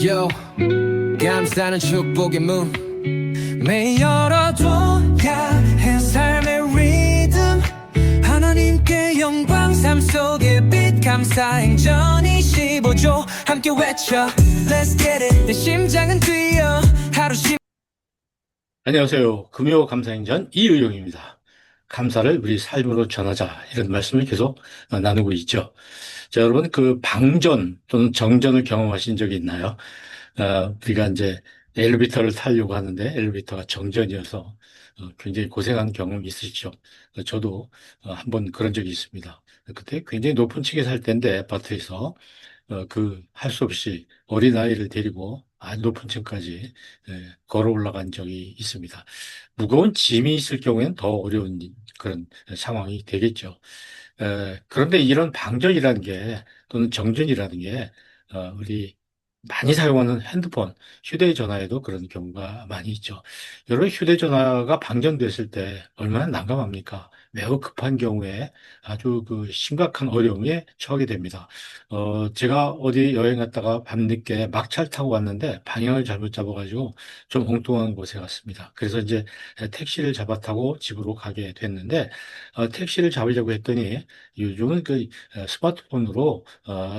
Yo, 감사는 축복의 문 매일 열어둬야 해 삶의 리듬 하나님께 영광 삶 속의 빛 감사 행전이 15조 함께 외쳐 Let's get it 내 심장은 뛰어 하루 안녕하세요. 금요 감사행전 이의용입니다. 감사를 우리 삶으로 전하자 이런 말씀을 계속 나누고 있죠. 자, 여러분 그 방전 또는 정전을 경험하신 적이 있나요? 우리가 이제 엘리베이터를 타려고 하는데 엘리베이터가 정전이어서 굉장히 고생한 경험이 있으시죠? 저도 한번 그런 적이 있습니다. 그때 굉장히 높은 층에 살 때인데 아파트에서 그 할 수 없이 어린아이를 데리고 아주 높은 층까지 걸어 올라간 적이 있습니다. 무거운 짐이 있을 경우에는 더 어려운 그런 상황이 되겠죠. 그런데 이런 방전이라는 게 또는 정전이라는 게 우리 많이 사용하는 핸드폰, 휴대전화에도 그런 경우가 많이 있죠. 여러분 휴대전화가 방전됐을 때 얼마나 난감합니까? 매우 급한 경우에 아주 그 심각한 어려움에 처하게 됩니다. 제가 어디 여행 갔다가 밤늦게 막차를 타고 왔는데 방향을 잘못 잡아가지고 좀 엉뚱한 곳에 갔습니다. 그래서 이제 택시를 잡아 타고 집으로 가게 됐는데 택시를 잡으려고 했더니 요즘은 그 스마트폰으로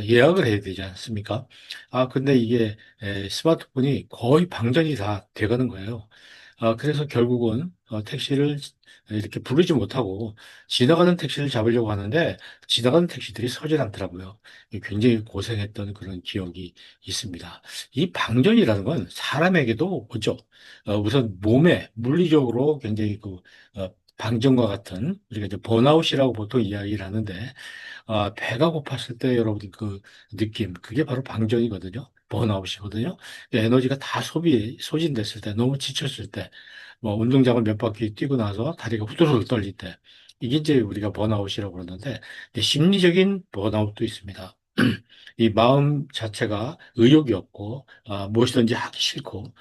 예약을 해야 되지 않습니까? 근데 이게 스마트폰이 거의 방전이 다 돼가는 거예요. 그래서 결국은 택시를 이렇게 부르지 못하고 지나가는 택시를 잡으려고 하는데 지나가는 택시들이 서질 않더라고요. 굉장히 고생했던 그런 기억이 있습니다. 이 방전이라는 건 사람에게도 오죠. 우선 몸에 물리적으로 굉장히 방전과 같은 우리가 이제 번아웃이라고 보통 이야기를 하는데 배가 고팠을 때 여러분 그 느낌 그게 바로 방전이거든요. 번아웃이거든요. 에너지가 다 소진됐을 때, 너무 지쳤을 때, 뭐 운동장을 몇 바퀴 뛰고 나서 다리가 후들후들 떨릴 때, 이게 이제 우리가 번아웃이라고 그러는데, 이제 심리적인 번아웃도 있습니다. 이 마음 자체가 의욕이 없고, 무엇이든지 하기 싫고,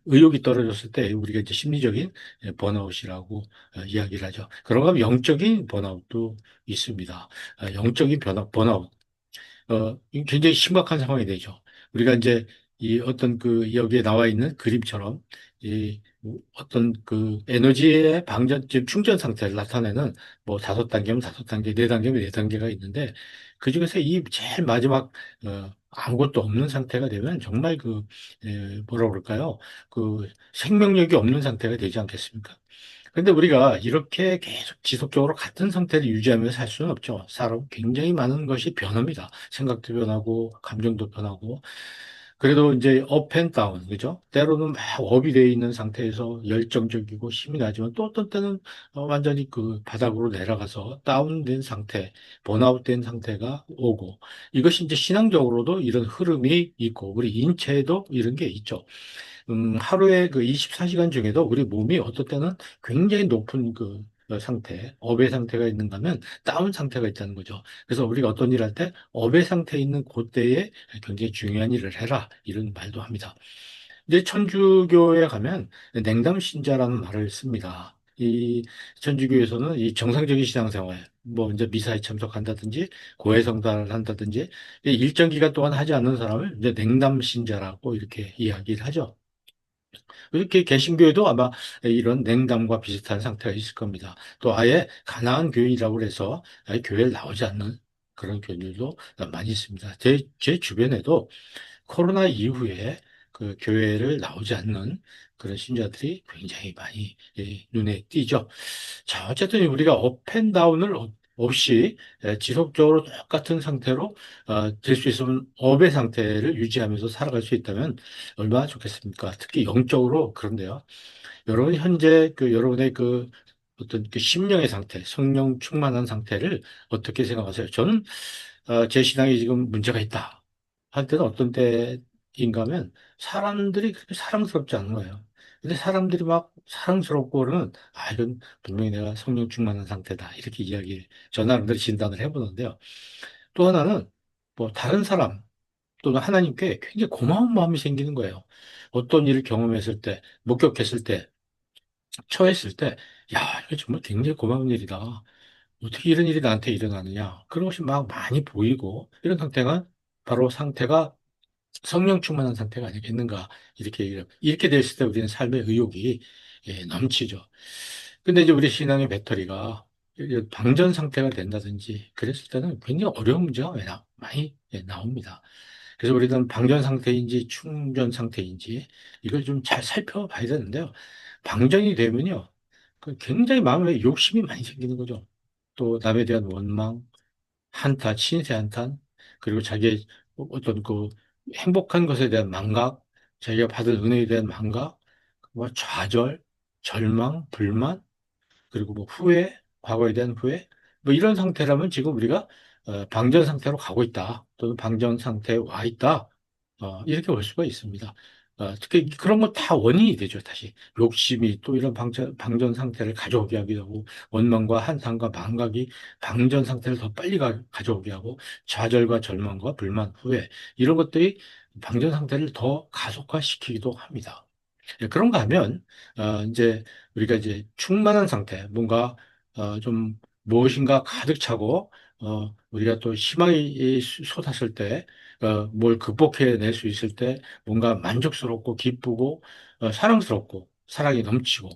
의욕이 떨어졌을 때 우리가 이제 심리적인 번아웃이라고 이야기를 하죠. 그런가 하면 영적인 번아웃도 있습니다. 영적인 번아웃. 이 굉장히 심각한 상황이 되죠. 우리가 이제 이 어떤 그 여기에 나와 있는 그림처럼 이 어떤 그 에너지의 방전점 충전 상태를 나타내는 뭐 5단계면 5단계, 4단계면 4단계가 있는데 그중에서 이 제일 마지막 아무것도 없는 상태가 되면 정말 뭐라 그럴까요? 그 생명력이 없는 상태가 되지 않겠습니까? 근데 우리가 이렇게 계속 지속적으로 같은 상태를 유지하면서 살 수는 없죠. 사람 굉장히 많은 것이 변합니다. 생각도 변하고, 감정도 변하고. 그래도 이제 업 앤 다운, 그죠? 때로는 막 업이 되어 있는 상태에서 열정적이고 힘이 나지만 또 어떤 때는 완전히 그 바닥으로 내려가서 다운된 상태, 번아웃된 상태가 오고 이것이 이제 신앙적으로도 이런 흐름이 있고 우리 인체에도 이런 게 있죠. 하루에 그 24시간 중에도 우리 몸이 어떨 때는 굉장히 높은 상태, 업의 상태가 있는가 하면 다운 상태가 있다는 거죠. 그래서 우리가 어떤 일 할 때 업의 상태에 있는 그때에 굉장히 중요한 일을 해라. 이런 말도 합니다. 이제 천주교에 가면 냉담 신자라는 말을 씁니다. 이 천주교에서는 이 정상적인 신앙생활, 뭐 이제 미사에 참석한다든지 고해성사를 한다든지 일정 기간 동안 하지 않는 사람을 이제 냉담 신자라고 이렇게 이야기를 하죠. 이렇게 개신교에도 아마 이런 냉담과 비슷한 상태가 있을 겁니다. 또 아예 가난한 교인이라고 해서 아예 교회를 나오지 않는 그런 교인들도 많이 있습니다. 제 주변에도 코로나 이후에 그 교회를 나오지 않는 그런 신자들이 굉장히 많이 눈에 띄죠. 자, 어쨌든 우리가 업앤다운을 없이 지속적으로 똑같은 상태로 될 수 있으면 업의 상태를 유지하면서 살아갈 수 있다면 얼마나 좋겠습니까? 특히 영적으로 그런데요. 여러분 현재 여러분의 어떤 심령의 상태, 성령 충만한 상태를 어떻게 생각하세요? 저는 제 신앙이 지금 문제가 있다. 할 때는 어떤 때인가 하면 사람들이 그렇게 사랑스럽지 않은 거예요. 근데 사람들이 막 사랑스럽고 그러면 이건 분명히 내가 성령 충만한 상태다. 이렇게 저 나름대로 진단을 해보는데요. 또 하나는 뭐 다른 사람 또는 하나님께 굉장히 고마운 마음이 생기는 거예요. 어떤 일을 경험했을 때, 목격했을 때, 처했을 때, 야, 이거 정말 굉장히 고마운 일이다. 어떻게 이런 일이 나한테 일어나느냐. 그런 것이 막 많이 보이고, 이런 상태가 바로 상태가 성령 충만한 상태가 아니겠는가 이렇게 됐을 때 우리는 삶의 의욕이 넘치죠. 근데 이제 우리 신앙의 배터리가 이제 방전 상태가 된다든지 그랬을 때는 굉장히 어려운 문제가 많이 나옵니다. 그래서 우리는 방전 상태인지 충전 상태인지 이걸 좀 잘 살펴봐야 되는데요. 방전이 되면요, 굉장히 마음에 욕심이 많이 생기는 거죠. 또 남에 대한 원망, 한탄, 신세 한탄, 그리고 자기의 어떤 그 행복한 것에 대한 망각, 자기가 받은 은혜에 대한 망각, 뭐 좌절, 절망, 불만, 그리고 뭐 후회, 과거에 대한 후회, 뭐 이런 상태라면 지금 우리가 방전 상태로 가고 있다, 또는 방전 상태에 와 있다, 이렇게 볼 수가 있습니다. 특히 그런 거 다 원인이 되죠, 다시. 욕심이 또 이런 방전 상태를 가져오게 하기도 하고, 원망과 한탄과 망각이 방전 상태를 더 빨리 가져오게 하고, 좌절과 절망과 불만, 후회, 이런 것들이 방전 상태를 더 가속화시키기도 합니다. 그런가 하면, 이제 우리가 이제 충만한 상태, 뭔가, 좀 무엇인가 가득 차고, 우리가 또 희망이 솟았을 때, 뭘 극복해낼 수 있을 때, 뭔가 만족스럽고 기쁘고, 사랑스럽고, 사랑이 넘치고,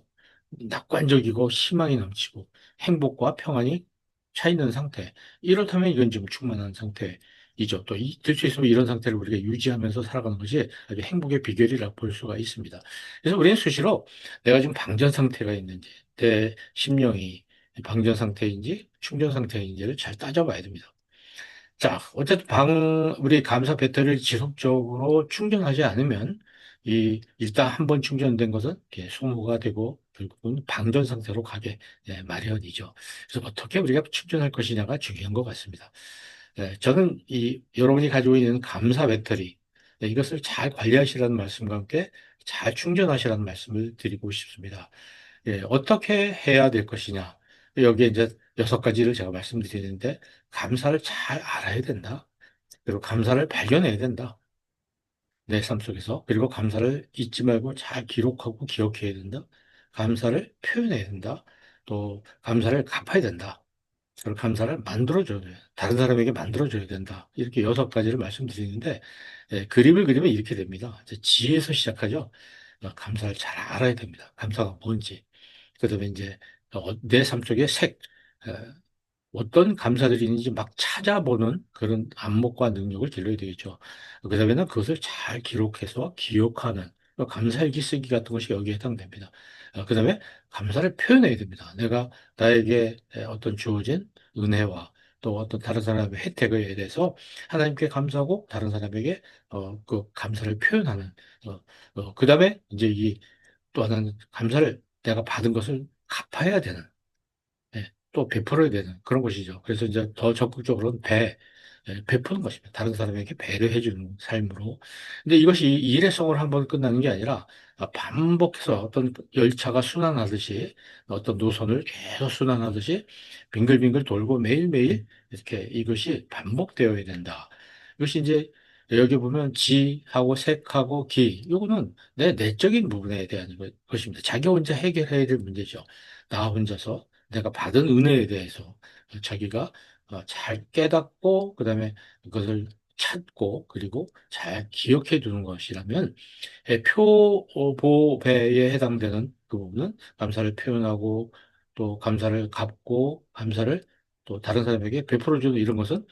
낙관적이고, 희망이 넘치고, 행복과 평안이 차 있는 상태. 이렇다면 이건 지금 충만한 상태이죠. 또 될 수 있으면 이런 상태를 우리가 유지하면서 살아가는 것이 아주 행복의 비결이라고 볼 수가 있습니다. 그래서 우리는 수시로 내가 지금 방전 상태가 있는지, 내 심령이 방전 상태인지 충전 상태인지를 잘 따져봐야 됩니다. 자, 어쨌든 우리 감사 배터리를 지속적으로 충전하지 않으면, 일단 한번 충전된 것은 이렇게 소모가 되고, 결국은 방전 상태로 가게 마련이죠. 그래서 어떻게 우리가 충전할 것이냐가 중요한 것 같습니다. 저는 여러분이 가지고 있는 감사 배터리, 이것을 잘 관리하시라는 말씀과 함께 잘 충전하시라는 말씀을 드리고 싶습니다. 어떻게 해야 될 것이냐. 여기에 이제 6가지를 제가 말씀드리는데, 감사를 잘 알아야 된다. 그리고 감사를 발견해야 된다. 내 삶 속에서. 그리고 감사를 잊지 말고 잘 기록하고 기억해야 된다. 감사를 표현해야 된다. 또 감사를 갚아야 된다. 그리고 감사를 만들어줘야 돼. 다른 사람에게 만들어줘야 된다. 이렇게 6가지를 말씀드리는데, 그림을 그리면 이렇게 됩니다. 이제 지에서 시작하죠. 감사를 잘 알아야 됩니다. 감사가 뭔지. 그다음에 이제 내 삶 속의 색, 어떤 감사들이 있는지 막 찾아보는 그런 안목과 능력을 길러야 되겠죠. 그다음에는 그것을 잘 기록해서 기억하는 감사일기 쓰기 같은 것이 여기에 해당됩니다. 그다음에 감사를 표현해야 됩니다. 내가 나에게 어떤 주어진 은혜와 또 어떤 다른 사람의 혜택에 대해서 하나님께 감사하고 다른 사람에게 그 감사를 표현하는 그다음에 이제 이 또 하나는 감사를 내가 받은 것을 갚아야 되는 또 베풀어야 되는 그런 것이죠. 그래서 이제 더 적극적으로는 베푸는 것입니다. 다른 사람에게 배를 해주는 삶으로. 근데 이것이 일회성으로 한번 끝나는 게 아니라 반복해서 어떤 열차가 순환하듯이 어떤 노선을 계속 순환하듯이 빙글빙글 돌고 매일매일 이렇게 이것이 반복되어야 된다. 이것이 이제 여기 보면 지하고 색하고 기, 이거는 내 내적인 부분에 대한 것입니다. 자기 혼자 해결해야 될 문제죠. 나 혼자서 내가 받은 은혜에 대해서 자기가 잘 깨닫고 그다음에 그것을 찾고 그리고 잘 기억해 두는 것이라면 표보배에 해당되는 그 부분은 감사를 표현하고 또 감사를 갚고 감사를 또 다른 사람에게 베풀어 주는 이런 것은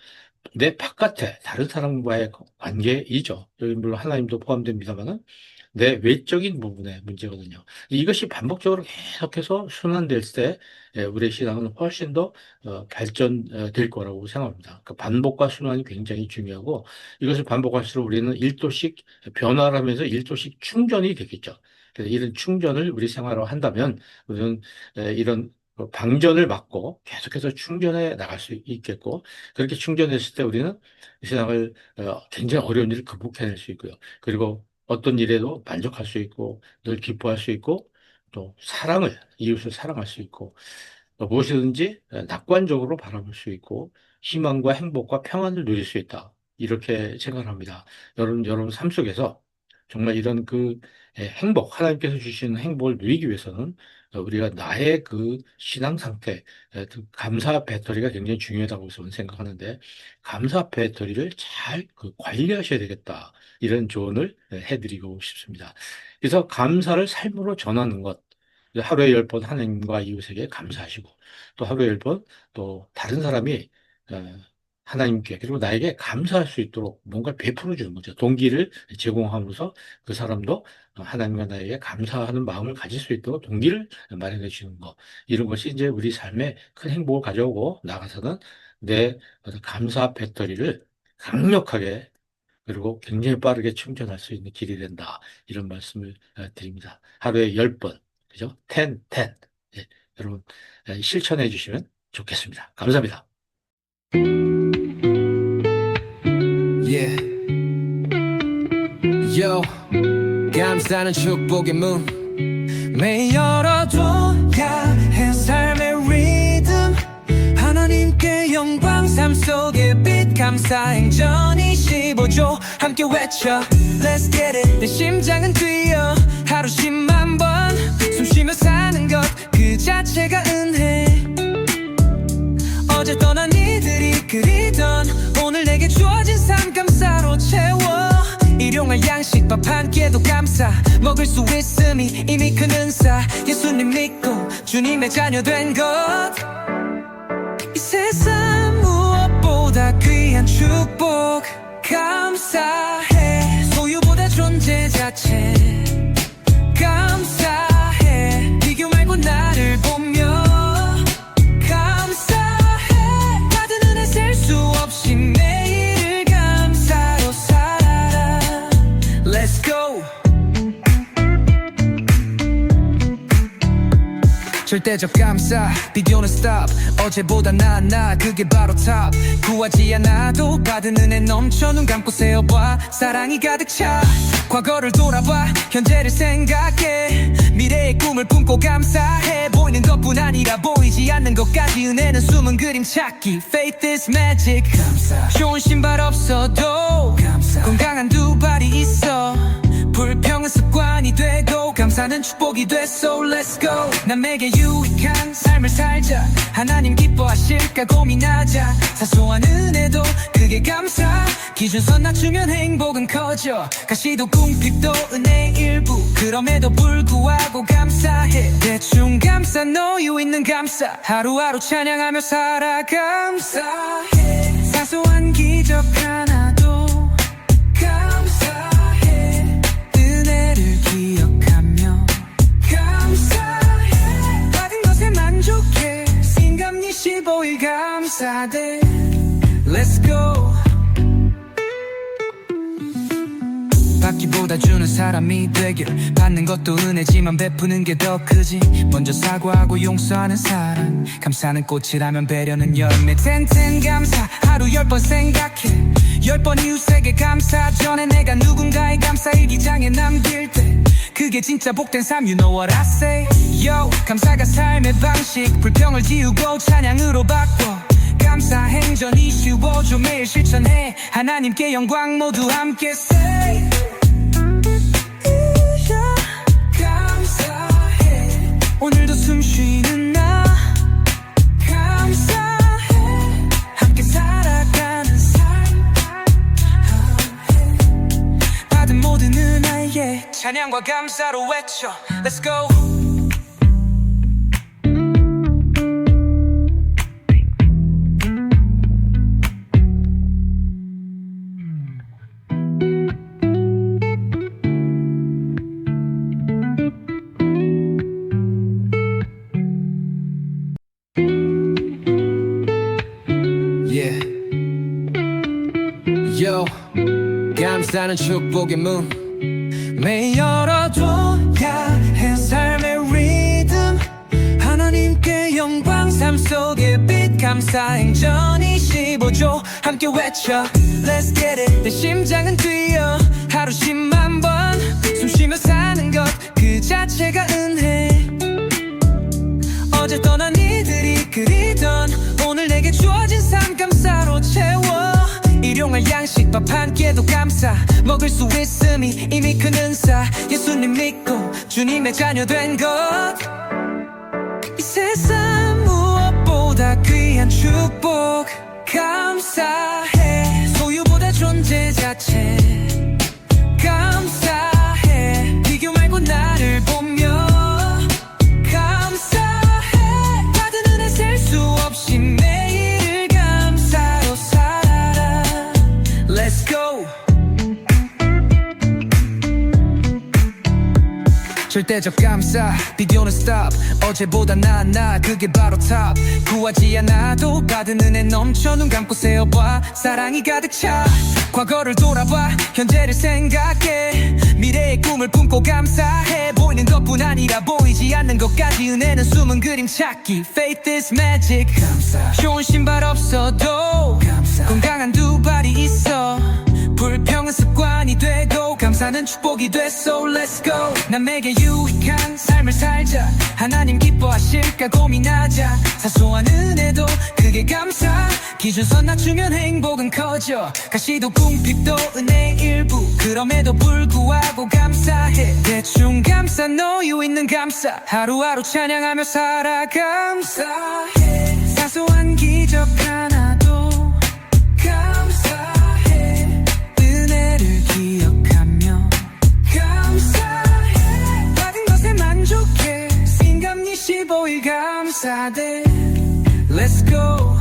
내 바깥에 다른 사람과의 관계이죠. 여기 물론 하나님도 포함됩니다만은 내 외적인 부분의 문제거든요. 이것이 반복적으로 계속해서 순환될 때 우리의 신앙은 훨씬 더 발전될 거라고 생각합니다. 그 반복과 순환이 굉장히 중요하고 이것을 반복할수록 우리는 1도씩 변화를 하면서 1도씩 충전이 되겠죠. 그래서 이런 충전을 우리 생활로 한다면 우리는 이런 방전을 막고 계속해서 충전해 나갈 수 있겠고 그렇게 충전했을 때 우리는 이 세상을 굉장히 어려운 일을 극복해낼 수 있고요. 그리고 어떤 일에도 만족할 수 있고 늘 기뻐할 수 있고 또 이웃을 사랑할 수 있고 무엇이든지 낙관적으로 바라볼 수 있고 희망과 행복과 평안을 누릴 수 있다. 이렇게 생각을 합니다. 여러분 삶 속에서 정말 이런 그 행복, 하나님께서 주시는 행복을 누리기 위해서는 우리가 나의 그 신앙 상태, 그 감사 배터리가 굉장히 중요하다고 저는 생각하는데, 감사 배터리를 잘 그 관리하셔야 되겠다. 이런 조언을 해드리고 싶습니다. 그래서 감사를 삶으로 전하는 것, 하루에 10번 하나님과 이웃에게 감사하시고, 또 하루에 10번 또 다른 사람이 어, 하나님께 그리고 나에게 감사할 수 있도록 뭔가 베풀어 주는 거죠. 동기를 제공하면서 그 사람도 하나님과 나에게 감사하는 마음을 가질 수 있도록 동기를 마련해 주는 것. 이런 것이 이제 우리 삶에 큰 행복을 가져오고 나가서는 내 어떤 감사 배터리를 강력하게 그리고 굉장히 빠르게 충전할 수 있는 길이 된다. 이런 말씀을 드립니다. 하루에 10번, 그죠? 10, 10. 예, 여러분, 실천해 주시면 좋겠습니다. 감사합니다. Yeah. Yo. 감사는 축복의 문 매일 열어둬야 해 삶의 리듬 하나님께 영광 삶 속의 빛 감사 행전 25조 함께 외쳐 Let's get it 내 심장은 뛰어 하루 10만 번 숨쉬며 사는 것 그 자체가 은혜 어제 떠난 이들이 그리던 오늘 내게 주어진 삶 감사로 채워 일용할 양식 밥 한 끼에도 감사 먹을 수 있음이 이미 큰 은사 예수님 믿고 주님의 자녀 된 것 이 세상 무엇보다 귀한 축복 감사해 소유보다 존재 자체 감사해 비교 말고 나를 보며 감사해 받은 은혜 셀 수 없이 매일을 감사로 살아라 Let's go 절대적 감사 비교는 stop 어제보다 나은 나 그게 바로 top 구하지 않아도 받은 은혜 넘쳐 눈 감고 세어봐 사랑이 가득 차 과거를 돌아봐 현재를 생각해 미래의 꿈을 품고 감사해 보이는 것뿐 아니라 보이지 않는 것까지 은혜는 숨은 그림 찾기 Faith is magic 감사 좋은 신발 없어도 감사 건강한 두 발이 있어 불평은 습관이 되고 감사는 축복이 됐어 Let's go 남에게 유익한 삶을 살자 하나님 기뻐하실까 고민하자 사소한 은혜도 그게 감사 기준선 낮추면 행복은 커져 가시도 궁핍도 은혜의 일부 그럼에도 불구하고 감사해 대충 감사 노유 있는 감사 하루하루 찬양하며 살아 감사해 사소한 기적 하나도 감사해 은혜를 기억하며 감사해 받은 것에 만족해 신감 25일 감사돼 Let's go 받기보다 주는 사람이 되길 받는 것도 은혜지만 베푸는 게 더 크지 먼저 사과하고 용서하는 사랑 감사는 꽃이라면 배려는 열매 텐텐 감사 하루 10번 생각해 10번 이웃에게 감사 전에 내가 누군가의 감사 일기장에 남길 때 그게 진짜 복된 삶 You know what I say Yo 감사가 삶의 방식 불평을 지우고 찬양으로 바꿔 감사 행전 25조 매일 실천해 하나님께 영광 모두 함께 say 감사해 오늘도 숨 쉬는 나 감사해 함께 살아가는 삶 받은 모든 은혜에 찬양과 감사로 외쳐 Let's go Yeah. Yo. 감사는 축복의 문 매일 열어둬야 해 삶의 리듬 하나님께 영광 삶 속의 빛 감사 행전 25조 함께 외쳐 Let's get it 내 심장은 뛰어 하루 10만 번 숨쉬며 사는 것 그 자체가 은혜 어제 떠난 이들이 그리던 오늘 내게 주어진 삶 감사로 채워 일용할 양 간식 밥 한 끼도 감사 먹을 수 있음이 이미 큰 은사 예수님 믿고 주님의 자녀 된 것 이 세상 무엇보다 귀한 축복 감사해 소유보다 존재 자체 감사해 비교 말고 나를 보며 감사해 받은 은혜 셀 수 없이 매일을 감사로 살아라 Let's go 절대적 감사 비교는 stop 어제보다 나은 나 그게 바로 top 구하지 않아도 받은 은혜 넘쳐 눈 감고 세어봐 사랑이 가득 차 과거를 돌아봐 현재를 생각해 미래의 꿈을 품고 감사해 보이는 것뿐 아니라 보이지 않는 것까지 은혜는 숨은 그림 찾기 Faith is magic 감사 좋은 신발 없어도 감사 건강한 두 발이 있어 불평은 습관이 되고 감사는 축복이 됐어 Let's go 남에게 유익한 삶을 살자 하나님 기뻐하실까 고민하자 사소한 은혜도 그게 감사 기준선 낮추면 행복은 커져 가시도 궁핍도 은혜의 일부 그럼에도 불구하고 감사해 대충 감사 너유 있는 감사 하루하루 찬양하며 살아 감사해 사소한 기적 하나도 감사해 은혜를 기억하며 감사해 받은 것에 만족해 신감리 15일 감사돼 Let's go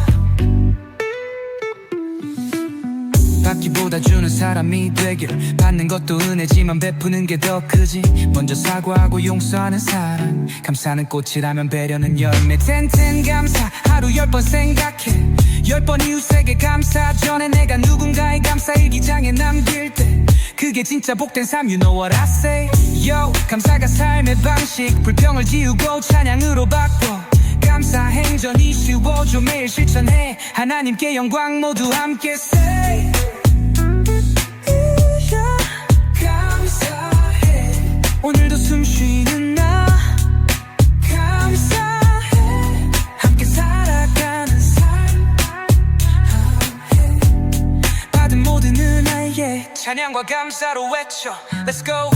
받기보다 주는 사람이 되기를 받는 것도 은혜지만 베푸는 게 더 크지 먼저 사과하고 용서하는 사랑 감사는 꽃이라면 배려는 열매 텐텐 감사 하루 10번 생각해 10번 이웃에게 감사 전에 내가 누군가의 감사 일기장에 남길 때 그게 진짜 복된 삶 You know what I say Yo 감사가 삶의 방식 불평을 지우고 찬양으로 바꿔 감사 행전이 쉬워져 매일 실천해 하나님께 영광 모두 함께 say 감사해 오늘도 숨 쉬는 나 감사해 함께 살아가는 삶 받은 모든 은혜에 찬양과 감사로 외쳐 Let's go